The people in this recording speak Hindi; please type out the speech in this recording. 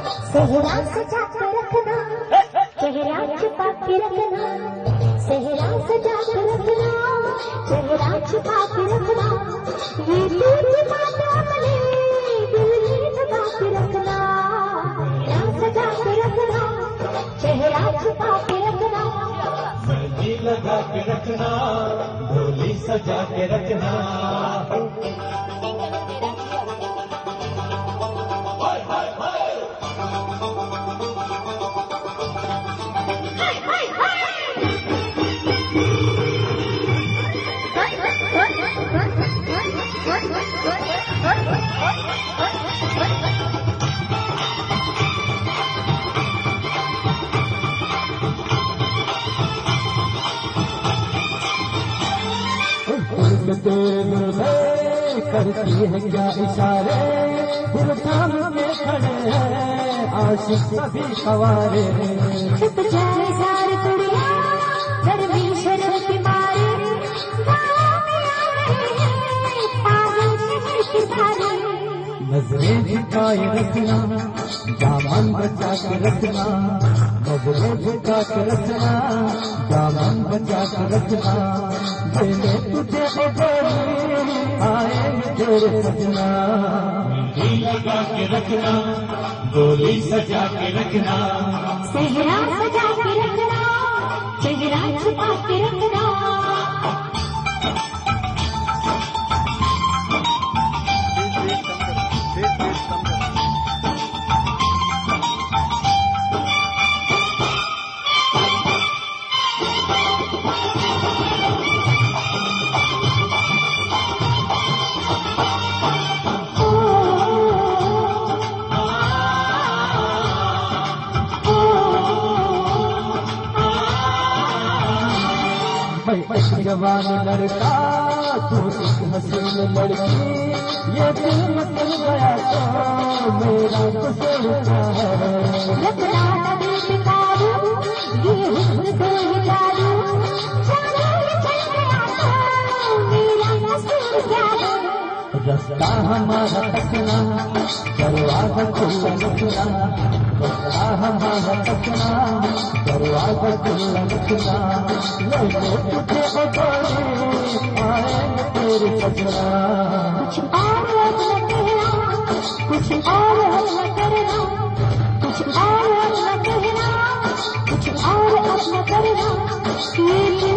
सेहरा सजा के रखना, चेहरा छुपा के रखना, सेहरा सजा के रखना, चेहरा छुपा के रखना, ये तुझ बात अपने दिल में दबा के रखना, सेहरा सजा के रखना, चेहरा छुपा के रखना, मेहंदी लगा के रखना, डोली सजा के रखना। करती है क्या इशारे, फिर थाम के खड़े हैं आशिक सभी सवारे। छुप जाए सार कुड़िया गर्मी शर्म के मारे, नजरें झुकाए रखना, दामन बचा के रखना, नजरें झुका के रखना, दामन बचा के रखना, देने तुझे आए तेरे सजना। मेहंदी लगा के रखना, डोली सजा के रखना, सेहरा सजा के रखना, चेहरा छुपा के रखना। जवान लड़का तू एक हसीन लड़की, ये दिल मचल गया तो मेरा कसूर क्या है। रखना तभी बिकारू, ये हुस्न दो हिजारू, जाने चल गया तो मेरा कसूर क्या है। रास्ता हमारा तकना, दरवाजा खुला रखना, रास्ता हमारा तकना, दरवाजा खुला रखना, लेने तुझे आएंगे तेरे सजना। कुछ और न कहना, कुछ और न करना, कुछ और न कहना, कुछ और न करना, ये